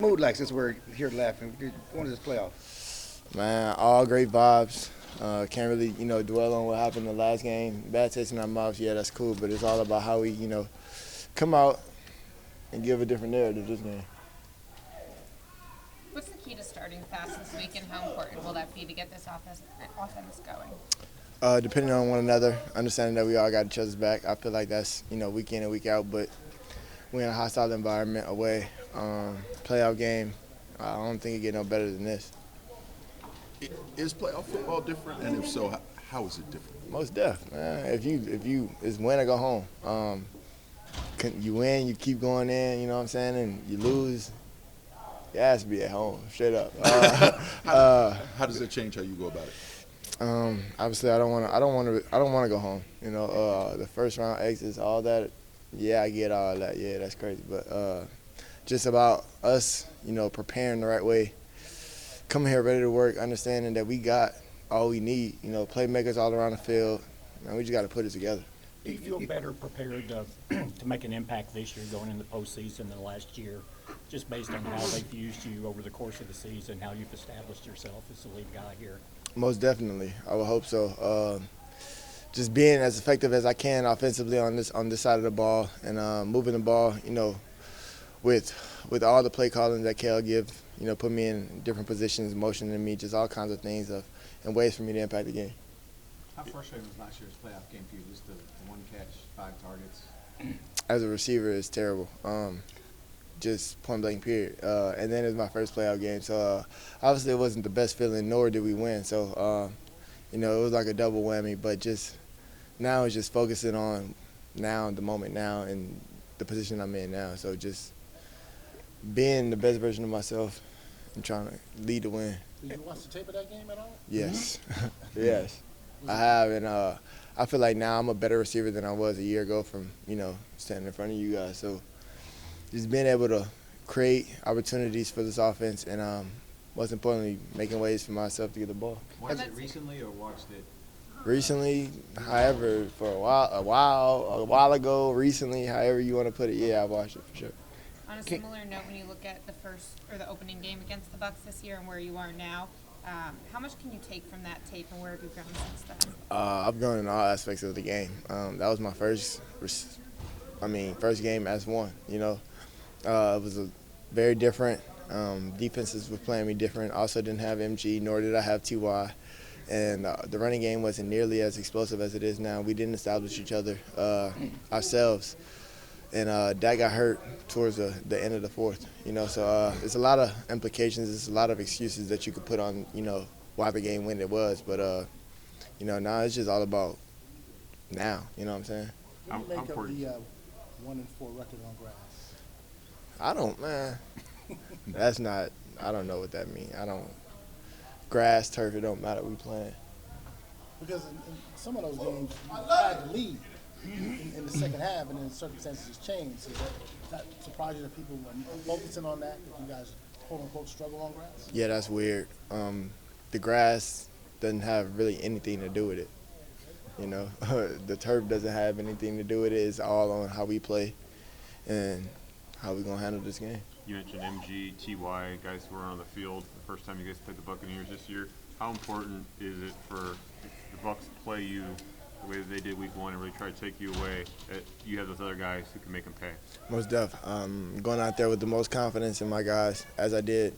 Mood like since we're here laughing, going to this playoff. Man, all great vibes. Can't really, dwell on what happened in the last game. Bad taste in our mouths, yeah, that's cool, but it's all about how we, come out and give a different narrative this game. What's the key to starting fast this week, and how important will that be to get this offense going? Depending on one another, understanding that we all got each other's back. I feel like that's, week in and week out, but we're in a hostile environment away. Playoff game, I don't think it get no better than this. Is playoff football different? And if so, how is it different? Most def, man. If you, it's win or go home. You win, you keep going in, you know what I'm saying, and you lose, it has to be at home, straight up. How does that change how you go about it? Obviously, I don't want to go home. The first round exits, all that. Yeah, I get all that. Yeah, that's crazy. But just about us, preparing the right way, coming here ready to work, understanding that we got all we need. Playmakers all around the field. Man, we just got to put it together. Do you feel better prepared to make an impact this year going into the postseason than last year, just based on how they've used you over the course of the season, how you've established yourself as the lead guy here? Most definitely. I would hope so. Just being as effective as I can offensively on this side of the ball and moving the ball, with all the play calling that Kel give, put me in different positions, motioning me, just all kinds of things and ways for me to impact the game. How frustrating was last year's playoff game for you? Just the one catch, 5 targets? As a receiver, it's terrible. Just point blank period. And then it was my first playoff game, so obviously it wasn't the best feeling, nor did we win. So, it was like a double whammy. But just now it's just focusing on now, the moment now, and the position I'm in now. So just being the best version of myself and trying to lead the win. Did you watch the tape of that game at all? Yes. Yes. I have, and I feel like now I'm a better receiver than I was a year ago from, standing in front of you guys. So just being able to create opportunities for this offense and, most importantly, making ways for myself to get the ball. Watched it recently or watched it? Recently, however, for a while ago, recently, however you want to put it, yeah, I watched it for sure. On a similar note, when you look at the opening game against the Bucs this year and where you are now, how much can you take from that tape, and where have you grown since then? I've grown in all aspects of the game. That was my first game as one. It was a very different. Defenses were playing me different. Also didn't have MG, nor did I have TY. And the running game wasn't nearly as explosive as it is now. We didn't establish each other ourselves. And Dak got hurt towards the end of the fourth, So it's a lot of implications. It's a lot of excuses that you could put on, why the game when it was. But, now it's just all about now. You know what I'm saying? What do you make of the 1-4 record on grass? I don't, man. I don't know what that means. Grass, turf, it don't matter. We playing. Because in some of those games, you had to lead in the second half, and then circumstances changed. So that surprised you that people were focusing on that you guys, quote-unquote, struggle on grass? Yeah, that's weird. The grass doesn't have really anything to do with it. The turf doesn't have anything to do with it. It's all on how we play and how we're going to handle this game. You mentioned MG, TY, guys who were on the field the first time you guys played the Buccaneers this year. How important is it for the Bucs to play you the way that they did week 1 and really try to take you away, that you have those other guys who can make them pay? Most def. Going out there with the most confidence in my guys, as I did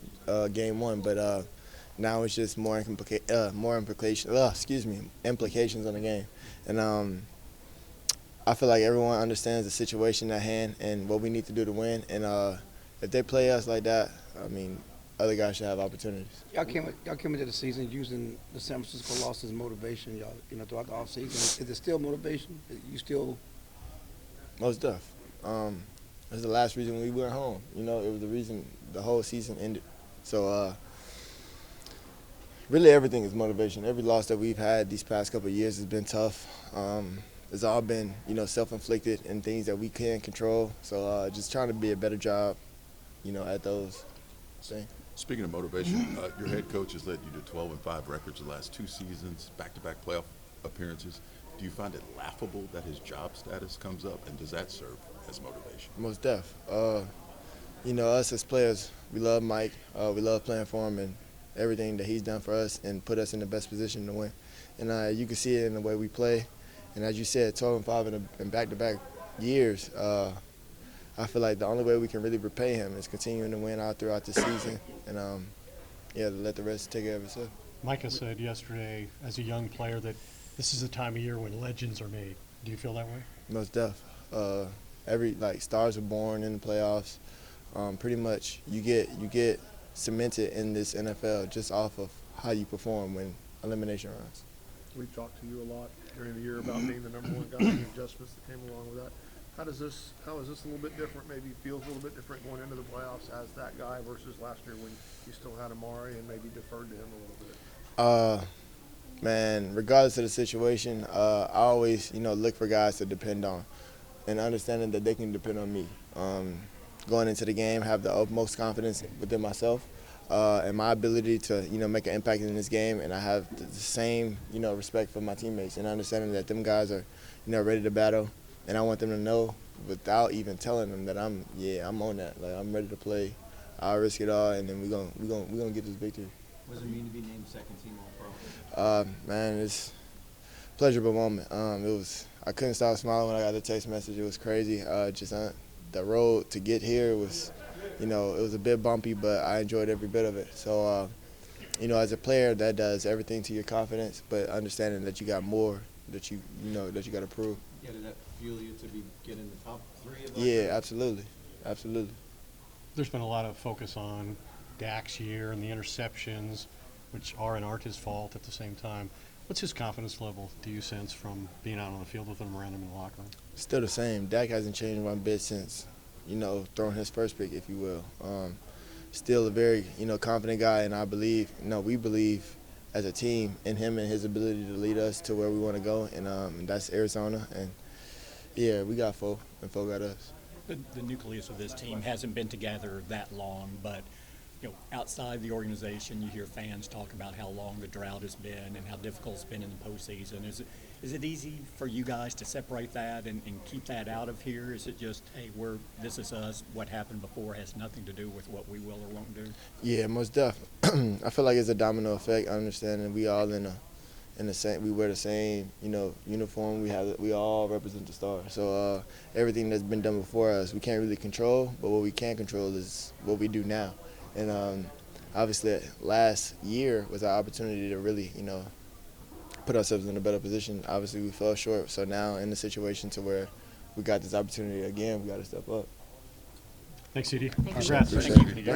game 1, but now it's just more implications on the game. And I feel like everyone understands the situation at hand and what we need to do to win. And if they play us like that, other guys should have opportunities. Y'all came into the season using the San Francisco loss as motivation, throughout the offseason. Is it still motivation? You still? Most def. It's the last reason we went home. It was the reason the whole season ended. So really everything is motivation. Every loss that we've had these past couple of years has been tough. It's all been, self-inflicted and things that we can't control. So just trying to be a better job, at those things. Speaking of motivation, your head coach has led you to 12-5 records the last 2 seasons, back-to-back playoff appearances. Do you find it laughable that his job status comes up, and does that serve as motivation? Most def. you know, us as players, we love Mike. We love playing for him and everything that he's done for us and put us in the best position to win. And you can see it in the way we play. And as you said, 12-5 in back-to-back years, I feel like the only way we can really repay him is continuing to win out throughout the season and, to let the rest take care of itself. Micah said yesterday, as a young player, that this is the time of year when legends are made. Do you feel that way? Most def. Stars are born in the playoffs. Pretty much you get cemented in this NFL just off of how you perform when elimination runs. We've talked to you a lot during the year about being the number one guy and the adjustments that came along with that. How is this a little bit different? Maybe feels a little bit different going into the playoffs as that guy versus last year when you still had Amari and maybe deferred to him a little bit. Man, regardless of the situation, I always look for guys to depend on, and understanding that they can depend on me. Going into the game, have the utmost confidence within myself and my ability to make an impact in this game, and I have the same respect for my teammates and understanding that them guys are ready to battle. And I want them to know, without even telling them, that I'm on that. Like, I'm ready to play. I'll risk it all, and then we gonna get this victory. What does it mean to be named second team All-Pro? Man, it's a pleasurable moment. I couldn't stop smiling when I got the text message. It was crazy. The road to get here was, it was a bit bumpy, but I enjoyed every bit of it. So, as a player, that does everything to your confidence, but understanding that you got more that you got to prove. Yeah, did that fuel you to get in the top three of that? Yeah, absolutely. There's been a lot of focus on Dak's year and the interceptions, which are and aren't his fault at the same time. What's his confidence level, do you sense, from being out on the field with him around him in the locker room? Still the same. Dak hasn't changed one bit since, throwing his first pick, if you will. Still a very, confident guy, and we believe as a team in him and his ability to lead us to where we want to go, and that's Arizona. And, yeah, we got four, and four got us. The nucleus of this team hasn't been together that long, but outside the organization, you hear fans talk about how long the drought has been and how difficult it's been in the postseason. Is it easy for you guys to separate that and keep that out of here? Is it just, hey, this is us, what happened before has nothing to do with what we will or won't do? Yeah, most definitely. I feel like it's a domino effect. I understand that we all we wear the same, uniform. We all represent the Star. So everything that's been done before us, we can't really control. But what we can control is what we do now. And obviously, last year was our opportunity to really, put ourselves in a better position. Obviously, we fell short. So now, in the situation to where we got this opportunity again, we got to step up. Thanks, CeeDee. Thank you. Congrats. Appreciate it. Thank you.